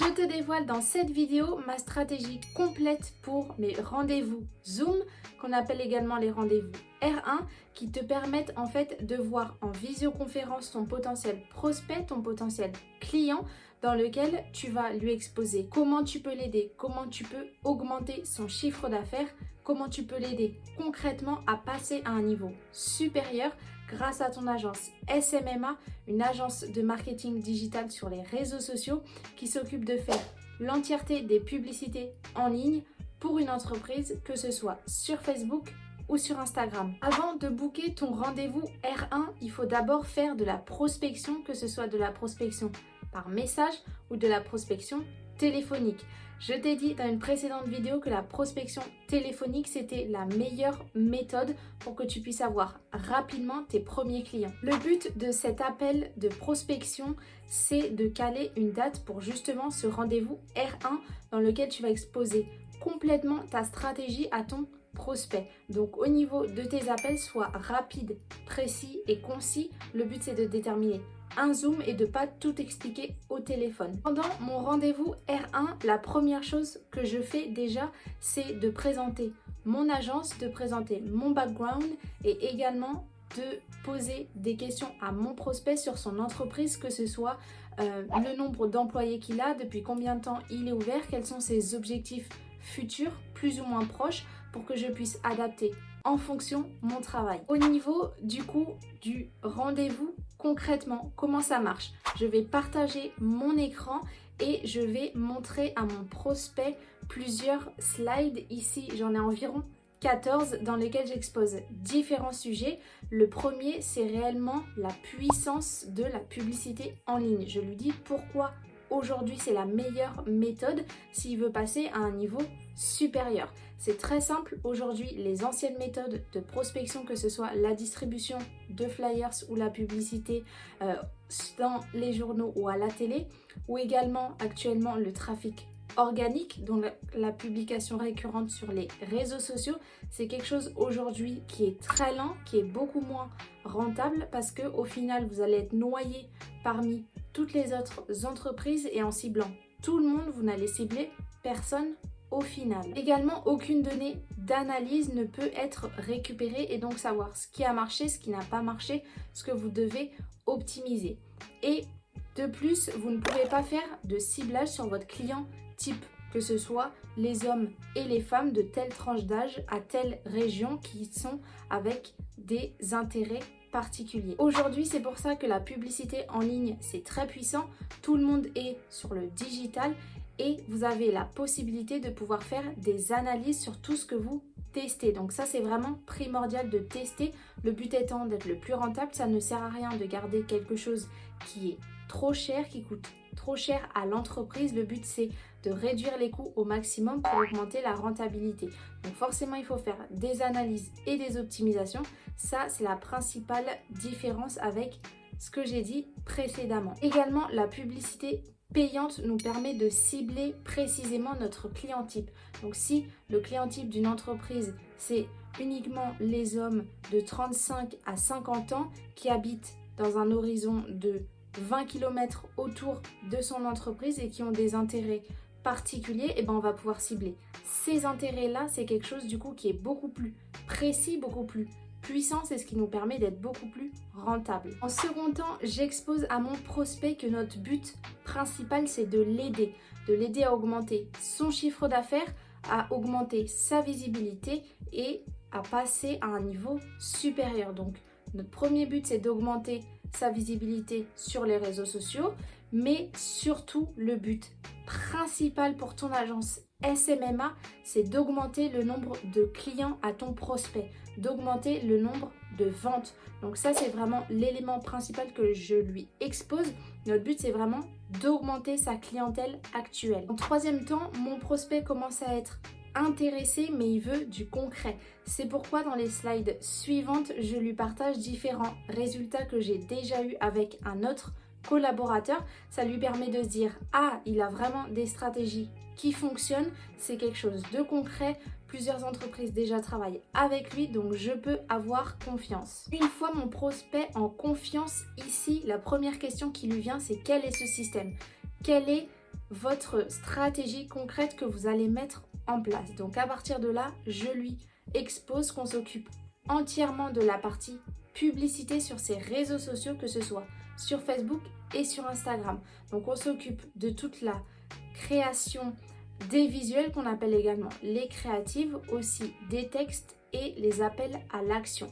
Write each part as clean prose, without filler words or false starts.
Je te dévoile dans cette vidéo ma stratégie complète pour mes rendez-vous Zoom, qu'on appelle également les rendez-vous R1, qui te permettent en fait de voir en visioconférence ton potentiel prospect, ton potentiel client, dans lequel tu vas lui exposer comment tu peux l'aider, comment tu peux augmenter son chiffre d'affaires, comment tu peux l'aider concrètement à passer à un niveau supérieur grâce à ton agence SMMA, une agence de marketing digital sur les réseaux sociaux qui s'occupe de faire l'entièreté des publicités en ligne pour une entreprise, que ce soit sur Facebook ou sur Instagram. Avant de booker ton rendez-vous R1, il faut d'abord faire de la prospection, que ce soit de la prospection par message ou de la prospection téléphonique. Je t'ai dit dans une précédente vidéo que la prospection téléphonique, c'était la meilleure méthode pour que tu puisses avoir rapidement tes premiers clients. Le but de cet appel de prospection, c'est de caler une date pour justement ce rendez-vous R1 dans lequel tu vas exposer complètement ta stratégie à ton prospect. Donc au niveau de tes appels, sois rapide, précis et concis. Le but, c'est de déterminer un zoom et de pas tout expliquer au téléphone. Pendant mon rendez-vous R1, la première chose que je fais déjà, c'est de présenter mon agence, de présenter mon background et également de poser des questions à mon prospect sur son entreprise, que ce soit le nombre d'employés qu'il a, depuis combien de temps il est ouvert, quels sont ses objectifs futurs, plus ou moins proches, pour que je puisse adapter en fonction mon travail. Au niveau du coup du rendez-vous, concrètement, comment ça marche? Je vais partager mon écran et je vais montrer à mon prospect plusieurs slides. Ici, j'en ai environ 14 dans lesquels j'expose différents sujets. Le premier, c'est réellement la puissance de la publicité en ligne. Je lui dis pourquoi aujourd'hui c'est la meilleure méthode s'il veut passer à un niveau supérieur. C'est très simple. Aujourd'hui, les anciennes méthodes de prospection, que ce soit la distribution de flyers ou la publicité dans les journaux ou à la télé, ou également actuellement le trafic organique, dont la publication récurrente sur les réseaux sociaux, c'est quelque chose aujourd'hui qui est très lent, qui est beaucoup moins rentable, parce que au final vous allez être noyé parmi toutes les autres entreprises et en ciblant tout le monde, vous n'allez cibler personne au final. Également, aucune donnée d'analyse ne peut être récupérée et donc savoir ce qui a marché, ce qui n'a pas marché, ce que vous devez optimiser. Et de plus, vous ne pouvez pas faire de ciblage sur votre client type, que ce soit les hommes et les femmes de telle tranche d'âge à telle région qui sont avec des intérêts particuliers. Aujourd'hui, c'est pour ça que la publicité en ligne, c'est très puissant. Tout le monde est sur le digital et vous avez la possibilité de pouvoir faire des analyses sur tout ce que vous testez. Donc ça, c'est vraiment primordial de tester. Le but étant d'être le plus rentable. Ça ne sert à rien de garder quelque chose qui est trop cher, qui coûte trop cher à l'entreprise. Le but, c'est de réduire les coûts au maximum pour augmenter la rentabilité. Donc forcément, il faut faire des analyses et des optimisations. Ça, c'est la principale différence avec ce que j'ai dit précédemment. Également, la publicité payante nous permet de cibler précisément notre client type. Donc si le client type d'une entreprise, c'est uniquement les hommes de 35 à 50 ans qui habitent dans un horizon de 20 km autour de son entreprise et qui ont des intérêts particuliers, et ben on va pouvoir cibler ces intérêts-là. C'est quelque chose du coup qui est beaucoup plus précis, beaucoup plus puissant, c'est ce qui nous permet d'être beaucoup plus rentable. En second temps, j'expose à mon prospect que notre but principal, c'est de l'aider à augmenter son chiffre d'affaires, à augmenter sa visibilité et à passer à un niveau supérieur. Donc notre premier but, c'est d'augmenter sa visibilité sur les réseaux sociaux, mais surtout le but principal pour ton agence SMMA, c'est d'augmenter le nombre de clients à ton prospect, d'augmenter le nombre de ventes. Donc ça, c'est vraiment l'élément principal que je lui expose. Notre but, c'est vraiment d'augmenter sa clientèle actuelle. En troisième temps, mon prospect commence à être intéressé, mais il veut du concret. C'est pourquoi dans les slides suivantes, je lui partage différents résultats que j'ai déjà eu avec un autre collaborateur. Ça lui permet de se dire « Ah, il a vraiment des stratégies qui fonctionnent, c'est quelque chose de concret, plusieurs entreprises déjà travaillent avec lui, donc je peux avoir confiance. » Une fois mon prospect en confiance, ici, la première question qui lui vient, c'est quel est ce système? Quelle est votre stratégie concrète que vous allez mettre en place. Donc à partir de là, je lui expose qu'on s'occupe entièrement de la partie publicité sur ses réseaux sociaux, que ce soit sur Facebook et sur Instagram. Donc on s'occupe de toute la création des visuels qu'on appelle également les créatives, aussi des textes et les appels à l'action.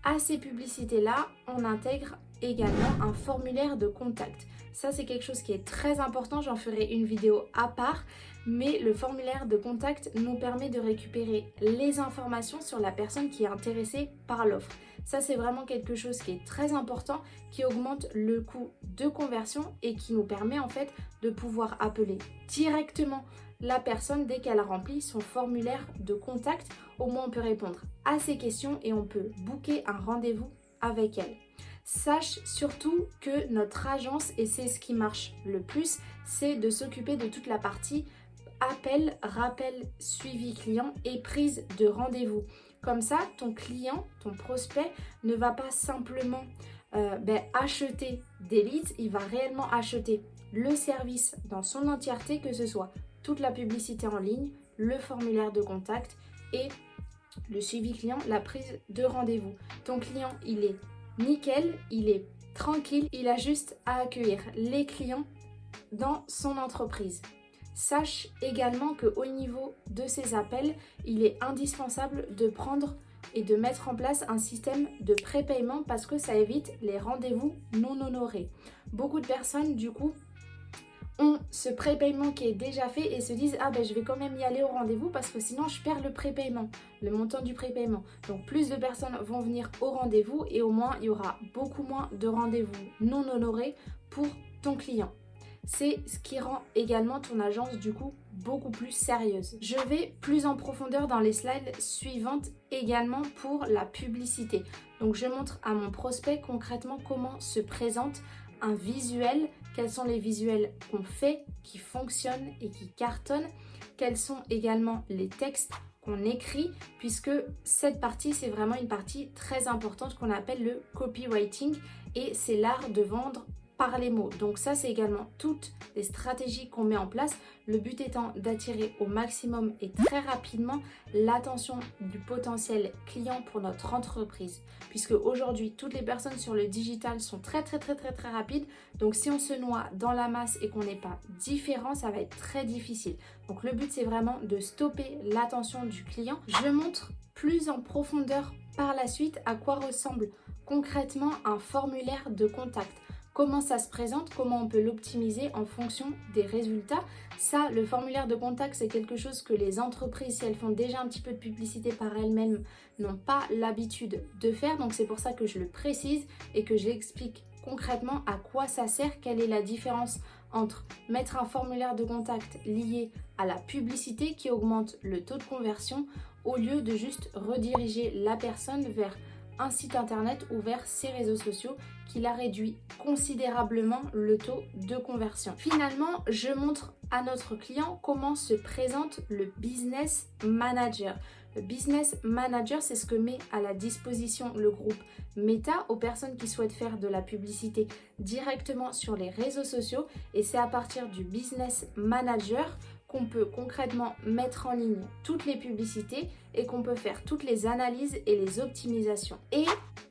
À ces publicités-là, on intègre également un formulaire de contact. Ça, c'est quelque chose qui est très important, j'en ferai une vidéo à part, mais le formulaire de contact nous permet de récupérer les informations sur la personne qui est intéressée par l'offre. Ça, c'est vraiment quelque chose qui est très important, qui augmente le coût de conversion et qui nous permet en fait de pouvoir appeler directement la personne dès qu'elle a rempli son formulaire de contact. Au moins, on peut répondre à ses questions et on peut booker un rendez-vous avec elle. Sache surtout que notre agence, et c'est ce qui marche le plus, c'est de s'occuper de toute la partie appel, rappel, suivi client et prise de rendez-vous. Comme ça, ton client, ton prospect ne va pas simplement acheter des leads, il va réellement acheter le service dans son entièreté, que ce soit toute la publicité en ligne, le formulaire de contact et le suivi client, la prise de rendez-vous. Ton client, il est nickel, il est tranquille, il a juste à accueillir les clients dans son entreprise. Sache également qu'au niveau de ces appels, il est indispensable de prendre et de mettre en place un système de prépaiement parce que ça évite les rendez-vous non honorés. Beaucoup de personnes, du coup, ont ce prépaiement qui est déjà fait et se disent « Ah ben je vais quand même y aller au rendez-vous parce que sinon je perds le prépaiement, le montant du prépaiement. » Donc plus de personnes vont venir au rendez-vous et au moins il y aura beaucoup moins de rendez-vous non honorés pour ton client. C'est ce qui rend également ton agence du coup beaucoup plus sérieuse. Je vais plus en profondeur dans les slides suivantes également pour la publicité. Donc je montre à mon prospect concrètement comment se présente un visuel, quels sont les visuels qu'on fait, qui fonctionnent et qui cartonnent, quels sont également les textes qu'on écrit, puisque cette partie c'est vraiment une partie très importante qu'on appelle le copywriting et c'est l'art de vendre par les mots. Donc ça, c'est également toutes les stratégies qu'on met en place. Le but étant d'attirer au maximum et très rapidement l'attention du potentiel client pour notre entreprise. Puisque aujourd'hui, toutes les personnes sur le digital sont très rapides. Donc si on se noie dans la masse et qu'on n'est pas différent, ça va être très difficile. Donc le but, c'est vraiment de stopper l'attention du client. Je montre plus en profondeur par la suite à quoi ressemble concrètement un formulaire de contact. Comment ça se présente, comment on peut l'optimiser en fonction des résultats. Ça, le formulaire de contact, c'est quelque chose que les entreprises, si elles font déjà un petit peu de publicité par elles-mêmes, n'ont pas l'habitude de faire. Donc c'est pour ça que je le précise et que j'explique concrètement à quoi ça sert, quelle est la différence entre mettre un formulaire de contact lié à la publicité qui augmente le taux de conversion au lieu de juste rediriger la personne vers un site internet ou vers ses réseaux sociaux qui la réduit considérablement le taux de conversion. Finalement, je montre à notre client comment se présente le business manager. Le business manager, c'est ce que met à la disposition le groupe Meta aux personnes qui souhaitent faire de la publicité directement sur les réseaux sociaux et c'est à partir du business manager qu'on peut concrètement mettre en ligne toutes les publicités et qu'on peut faire toutes les analyses et les optimisations. Et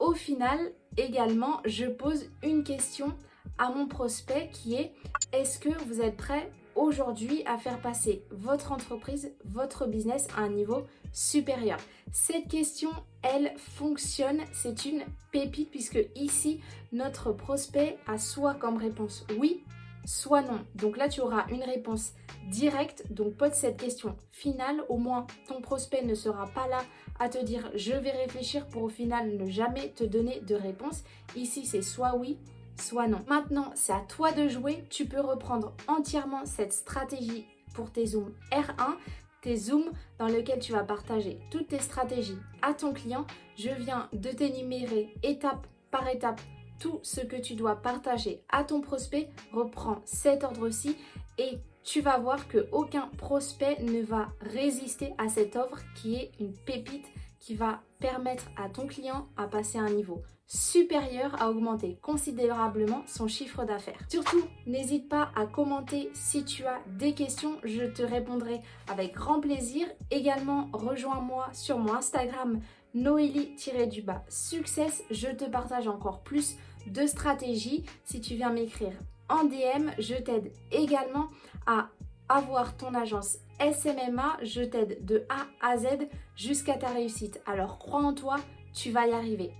au final, également, je pose une question à mon prospect qui est: est-ce que vous êtes prêt aujourd'hui à faire passer votre entreprise, votre business à un niveau supérieur? Cette question, elle fonctionne, c'est une pépite puisque ici, notre prospect a soit comme réponse oui, soit non. Donc là, tu auras une réponse directe. Donc pose cette question finale. Au moins, ton prospect ne sera pas là à te dire je vais réfléchir pour au final ne jamais te donner de réponse. Ici, c'est soit oui, soit non. Maintenant, c'est à toi de jouer. Tu peux reprendre entièrement cette stratégie pour tes zooms R1, tes zooms dans lesquels tu vas partager toutes tes stratégies à ton client. Je viens de t'énumérer étape par étape tout ce que tu dois partager à ton prospect. Reprends cet ordre-ci et tu vas voir qu'aucun prospect ne va résister à cette offre qui est une pépite qui va permettre à ton client à passer à un niveau supérieur à augmenter considérablement son chiffre d'affaires. Surtout, n'hésite pas à commenter si tu as des questions, je te répondrai avec grand plaisir. Également, rejoins-moi sur mon Instagram Noélie-success, je te partage encore plus de stratégies. Si tu viens m'écrire en DM, je t'aide également à avoir ton agence SMMA, je t'aide de A à Z jusqu'à ta réussite. Alors crois en toi, tu vas y arriver.